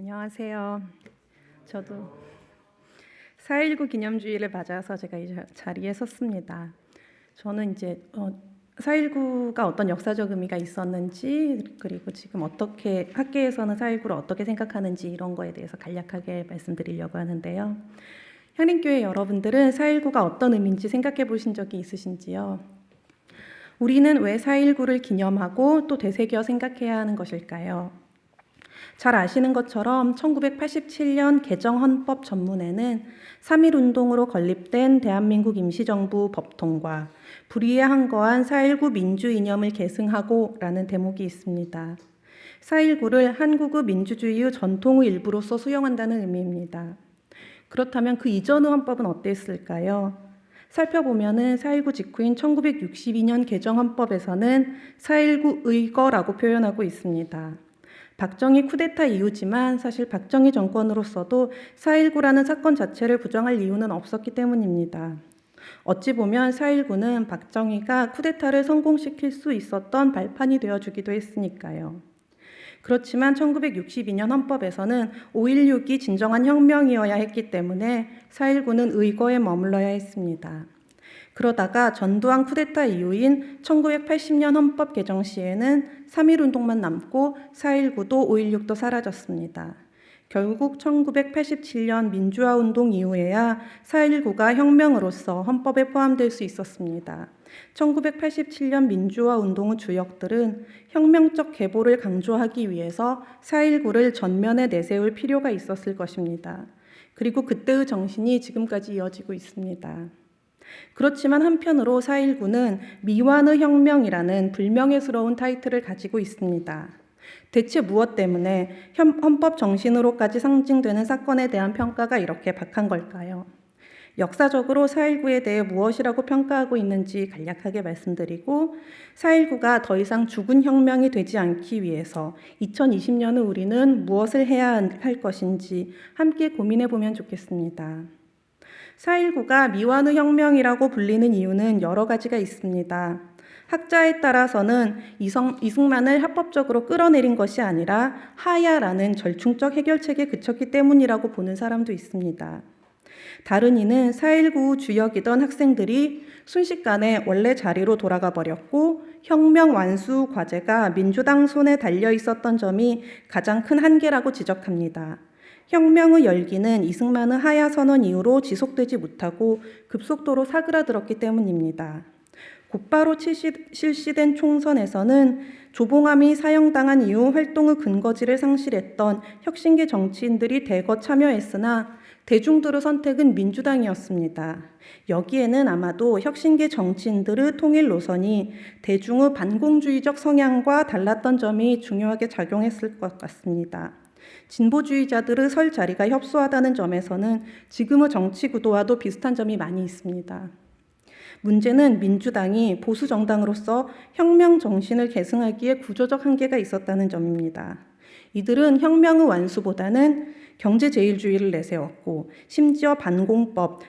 안녕하세요. 저도 4.19 기념주의를 맞아서 제가 이 자리에 섰습니다. 저는 이제 4.19가 어떤 역사적 의미가 있었는지, 그리고 지금 어떻게 학계에서는 4.19를 어떻게 생각하는지 이런 거에 대해서 간략하게 말씀드리려고 하는데요. 향림교회 여러분들은 4.19가 어떤 의미인지 생각해 보신 적이 있으신지요? 우리는 왜 4.19를 기념하고 또 되새겨 생각해야 하는 것일까요? 잘 아시는 것처럼 1987년 개정 헌법 전문에는 3.1운동으로 건립된 대한민국 임시정부 법통과 불의에 항거한 4.19 민주 이념을 계승하고 라는 대목이 있습니다. 4.19를 한국의 민주주의의 전통의 일부로서 수용한다는 의미입니다. 그렇다면 그 이전의 헌법은 어땠을까요? 살펴보면은 4.19 직후인 1962년 개정 헌법에서는 4.19 의거라고 표현하고 있습니다. 박정희 쿠데타 이후지만 사실 박정희 정권으로서도 4.19라는 사건 자체를 부정할 이유는 없었기 때문입니다. 어찌 보면 4.19는 박정희가 쿠데타를 성공시킬 수 있었던 발판이 되어주기도 했으니까요. 그렇지만 1962년 헌법에서는 5.16이 진정한 혁명이어야 했기 때문에 4.19는 의거에 머물러야 했습니다. 그러다가 전두환 쿠데타 이후인 1980년 헌법 개정 시에는 3.1운동만 남고 4.19도 5.16도 사라졌습니다. 결국 1987년 민주화운동 이후에야 4.19가 혁명으로서 헌법에 포함될 수 있었습니다. 1987년 민주화운동의 주역들은 혁명적 계보를 강조하기 위해서 4.19를 전면에 내세울 필요가 있었을 것입니다. 그리고 그때의 정신이 지금까지 이어지고 있습니다. 그렇지만 한편으로 4.19는 미완의 혁명이라는 불명예스러운 타이틀을 가지고 있습니다. 대체 무엇 때문에 헌법 정신으로까지 상징되는 사건에 대한 평가가 이렇게 박한 걸까요? 역사적으로 4.19에 대해 무엇이라고 평가하고 있는지 간략하게 말씀드리고 4.19가 더 이상 죽은 혁명이 되지 않기 위해서 2020년의 우리는 무엇을 해야 할 것인지 함께 고민해 보면 좋겠습니다. 4.19가 미완의 혁명이라고 불리는 이유는 여러 가지가 있습니다. 학자에 따라서는 이승만을 합법적으로 끌어내린 것이 아니라 하야라는 절충적 해결책에 그쳤기 때문이라고 보는 사람도 있습니다. 다른 이는 4.19 주역이던 학생들이 순식간에 원래 자리로 돌아가 버렸고 혁명 완수 과제가 민주당 손에 달려 있었던 점이 가장 큰 한계라고 지적합니다. 혁명의 열기는 이승만의 하야 선언 이후로 지속되지 못하고 급속도로 사그라들었기 때문입니다. 곧바로 실시된 총선에서는 조봉암이 사형당한 이후 활동의 근거지를 상실했던 혁신계 정치인들이 대거 참여했으나 대중들의 선택은 민주당이었습니다. 여기에는 아마도 혁신계 정치인들의 통일 노선이 대중의 반공주의적 성향과 달랐던 점이 중요하게 작용했을 것 같습니다. 진보주의자들의 설 자리가 협소하다는 점에서는 지금의 정치 구도와도 비슷한 점이 많이 있습니다. 문제는 민주당이 보수 정당으로서 혁명 정신을 계승하기에 구조적 한계가 있었다는 점입니다. 이들은 혁명의 완수보다는 경제제일주의를 내세웠고 심지어 반공법,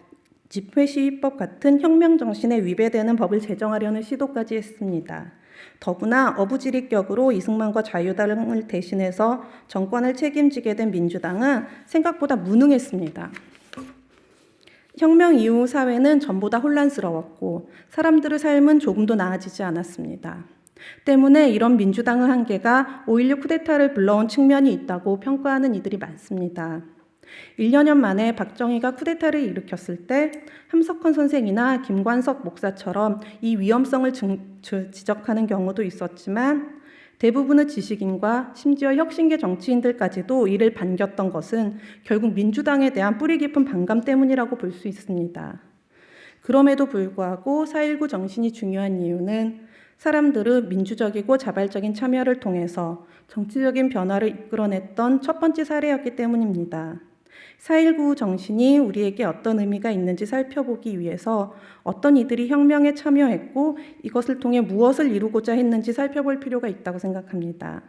집회시위법 같은 혁명 정신에 위배되는 법을 제정하려는 시도까지 했습니다. 더구나 어부지리격으로 이승만과 자유당을 대신해서 정권을 책임지게 된 민주당은 생각보다 무능했습니다. 혁명 이후 사회는 전보다 혼란스러웠고 사람들의 삶은 조금도 나아지지 않았습니다. 때문에 이런 민주당의 한계가 5.16 쿠데타를 불러온 측면이 있다고 평가하는 이들이 많습니다. 1년 만에 박정희가 쿠데타를 일으켰을 때 함석헌 선생이나 김관석 목사처럼 이 위험성을 지적하는 경우도 있었지만 대부분의 지식인과 심지어 혁신계 정치인들까지도 이를 반겼던 것은 결국 민주당에 대한 뿌리 깊은 반감 때문이라고 볼 수 있습니다. 그럼에도 불구하고 4.19 정신이 중요한 이유는 사람들의 민주적이고 자발적인 참여를 통해서 정치적인 변화를 이끌어냈던 첫 번째 사례였기 때문입니다. 4.19 정신이 우리에게 어떤 의미가 있는지 살펴보기 위해서 어떤 이들이 혁명에 참여했고 이것을 통해 무엇을 이루고자 했는지 살펴볼 필요가 있다고 생각합니다.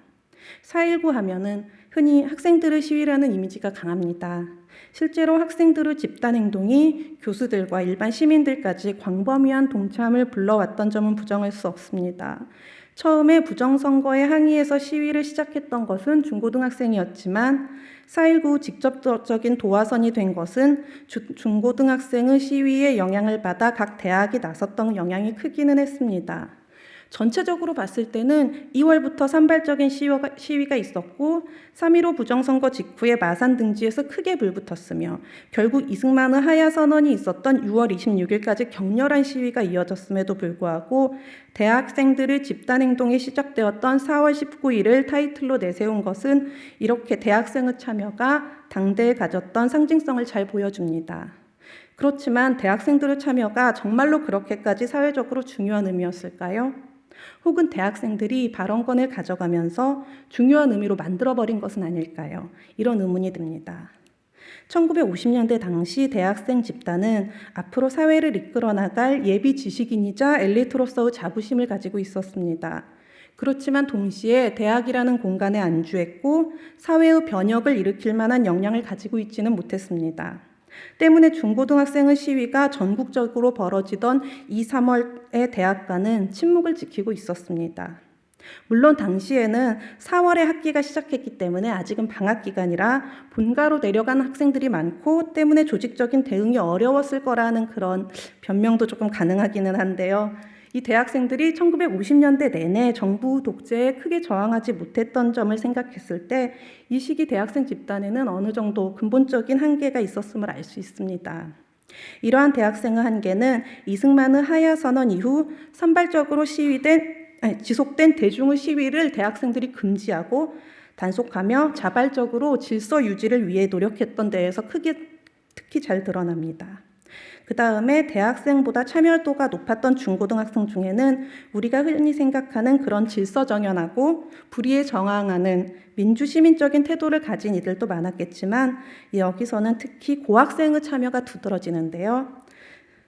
4.19 하면은 흔히 학생들의 시위라는 이미지가 강합니다. 실제로 학생들의 집단 행동이 교수들과 일반 시민들까지 광범위한 동참을 불러왔던 점은 부정할 수 없습니다. 처음에 부정선거에 항의해서 시위를 시작했던 것은 중고등학생이었지만 4.19 직접적인 도화선이 된 것은 중고등학생의 시위에 영향을 받아 각 대학이 나섰던 영향이 크기는 했습니다. 전체적으로 봤을 때는 2월부터 산발적인 시위가 있었고 3.15 부정선거 직후에 마산 등지에서 크게 불붙었으며 결국 이승만의 하야 선언이 있었던 6월 26일까지 격렬한 시위가 이어졌음에도 불구하고 대학생들의 집단행동이 시작되었던 4월 19일을 타이틀로 내세운 것은 이렇게 대학생의 참여가 당대에 가졌던 상징성을 잘 보여줍니다. 그렇지만 대학생들의 참여가 정말로 그렇게까지 사회적으로 중요한 의미였을까요? 혹은 대학생들이 발언권을 가져가면서 중요한 의미로 만들어버린 것은 아닐까요? 이런 의문이 듭니다. 1950년대 당시 대학생 집단은 앞으로 사회를 이끌어 나갈 예비 지식인이자 엘리트로서의 자부심을 가지고 있었습니다. 그렇지만 동시에 대학이라는 공간에 안주했고 사회의 변혁을 일으킬 만한 역량을 가지고 있지는 못했습니다. 때문에 중고등학생의 시위가 전국적으로 벌어지던 2, 3월의 대학가는 침묵을 지키고 있었습니다. 물론 당시에는 4월에 학기가 시작했기 때문에 아직은 방학 기간이라 본가로 내려간 학생들이 많고 때문에 조직적인 대응이 어려웠을 거라는 그런 변명도 조금 가능하기는 한데요. 이 대학생들이 1950년대 내내 정부 독재에 크게 저항하지 못했던 점을 생각했을 때 이 시기 대학생 집단에는 어느 정도 근본적인 한계가 있었음을 알 수 있습니다. 이러한 대학생의 한계는 이승만의 하야 선언 이후 산발적으로 지속된 대중의 시위를 대학생들이 금지하고 단속하며 자발적으로 질서 유지를 위해 노력했던 데에서 특히 잘 드러납니다. 그 다음에 대학생보다 참여도가 높았던 중고등학생 중에는 우리가 흔히 생각하는 그런 질서정연하고 불의에 저항하는 민주시민적인 태도를 가진 이들도 많았겠지만 여기서는 특히 고학생의 참여가 두드러지는데요.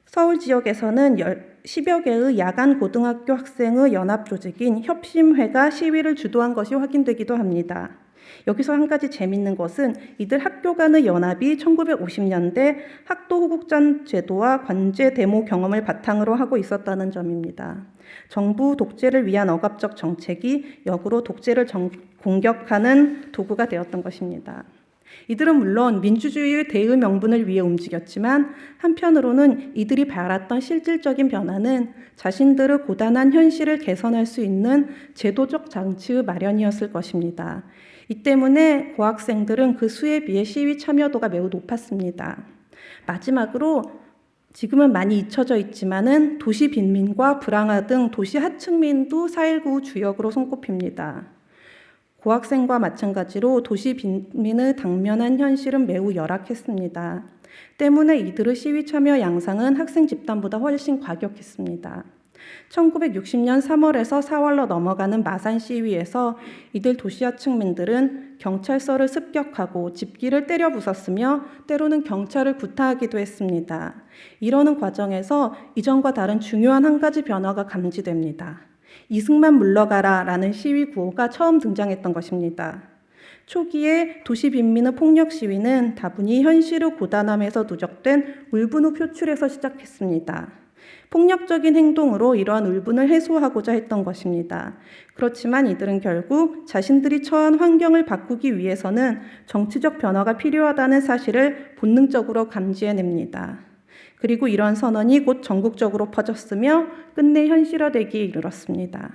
서울 지역에서는 10여 개의 야간 고등학교 학생의 연합조직인 협심회가 시위를 주도한 것이 확인되기도 합니다. 여기서 한 가지 재밌는 것은 이들 학교 간의 연합이 1950년대 학도 호국전 제도와 관제 데모 경험을 바탕으로 하고 있었다는 점입니다. 정부 독재를 위한 억압적 정책이 역으로 독재를 공격하는 도구가 되었던 것입니다. 이들은 물론 민주주의의 대의 명분을 위해 움직였지만 한편으로는 이들이 바랐던 실질적인 변화는 자신들의 고단한 현실을 개선할 수 있는 제도적 장치의 마련이었을 것입니다. 이 때문에 고학생들은 그 수에 비해 시위 참여도가 매우 높았습니다. 마지막으로 지금은 많이 잊혀져 있지만은 도시 빈민과 불황화 등 도시 하층민도 4.19 주역으로 손꼽힙니다. 고학생과 마찬가지로 도시 빈민의 당면한 현실은 매우 열악했습니다. 때문에 이들의 시위 참여 양상은 학생 집단보다 훨씬 과격했습니다. 1960년 3월에서 4월로 넘어가는 마산 시위에서 이들 도시하층민들은 경찰서를 습격하고 집기를 때려 부쉈으며 때로는 경찰을 구타하기도 했습니다. 이러는 과정에서 이전과 다른 중요한 한 가지 변화가 감지됩니다. 이승만 물러가라 라는 시위 구호가 처음 등장했던 것입니다. 초기에 도시 빈민의 폭력 시위는 다분히 현실의 고단함에서 누적된 울분의 표출에서 시작했습니다. 폭력적인 행동으로 이러한 울분을 해소하고자 했던 것입니다. 그렇지만 이들은 결국 자신들이 처한 환경을 바꾸기 위해서는 정치적 변화가 필요하다는 사실을 본능적으로 감지해냅니다. 그리고 이러한 선언이 곧 전국적으로 퍼졌으며 끝내 현실화되기에 이르렀습니다.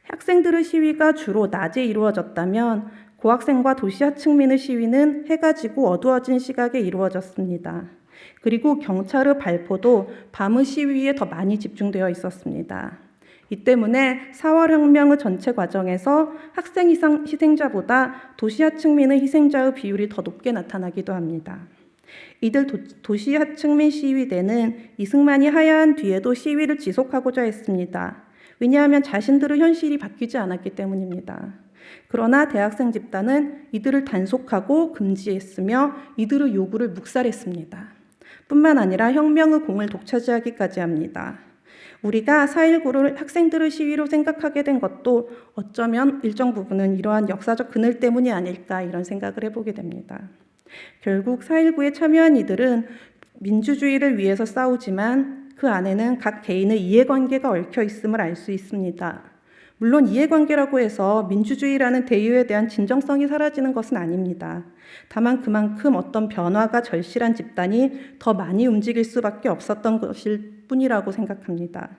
학생들의 시위가 주로 낮에 이루어졌다면 고학생과 도시하층민의 시위는 해가 지고 어두워진 시각에 이루어졌습니다. 그리고 경찰의 발포도 밤의 시위에 더 많이 집중되어 있었습니다. 이 때문에 4월 혁명의 전체 과정에서 학생 희생자보다 도시하층민의 희생자의 비율이 더 높게 나타나기도 합니다. 이들 도시하층민 시위대는 이승만이 하야한 뒤에도 시위를 지속하고자 했습니다. 왜냐하면 자신들의 현실이 바뀌지 않았기 때문입니다. 그러나 대학생 집단은 이들을 단속하고 금지했으며 이들의 요구를 묵살했습니다. 뿐만 아니라 혁명의 공을 독차지하기까지 합니다. 우리가 4.19를 학생들의 시위로 생각하게 된 것도 어쩌면 일정 부분은 이러한 역사적 그늘 때문이 아닐까 이런 생각을 해보게 됩니다. 결국 4.19에 참여한 이들은 민주주의를 위해서 싸우지만 그 안에는 각 개인의 이해관계가 얽혀 있음을 알 수 있습니다. 물론 이해관계라고 해서 민주주의라는 대의에 대한 진정성이 사라지는 것은 아닙니다. 다만 그만큼 어떤 변화가 절실한 집단이 더 많이 움직일 수밖에 없었던 것일 뿐이라고 생각합니다.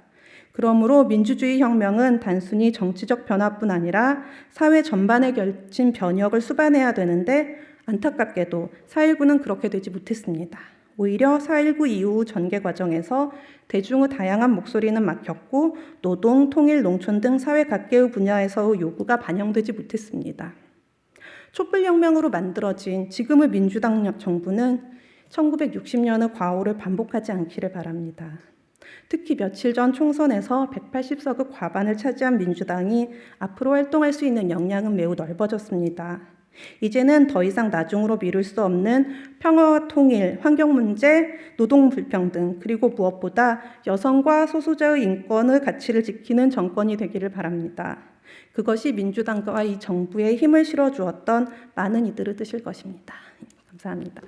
그러므로 민주주의 혁명은 단순히 정치적 변화뿐 아니라 사회 전반에 걸친 변혁을 수반해야 되는데 안타깝게도 4.19는 그렇게 되지 못했습니다. 오히려 4.19 이후 전개 과정에서 대중의 다양한 목소리는 막혔고 노동, 통일, 농촌 등 사회 각계의 분야에서의 요구가 반영되지 못했습니다. 촛불혁명으로 만들어진 지금의 민주당 정부는 1960년의 과오를 반복하지 않기를 바랍니다. 특히 며칠 전 총선에서 180석의 과반을 차지한 민주당이 앞으로 활동할 수 있는 역량은 매우 넓어졌습니다. 이제는 더 이상 나중으로 미룰 수 없는 평화와 통일, 환경 문제, 노동 불평등, 그리고 무엇보다 여성과 소수자의 인권의 가치를 지키는 정권이 되기를 바랍니다. 그것이 민주당과 이 정부에 힘을 실어주었던 많은 이들의 뜻일 것입니다. 감사합니다.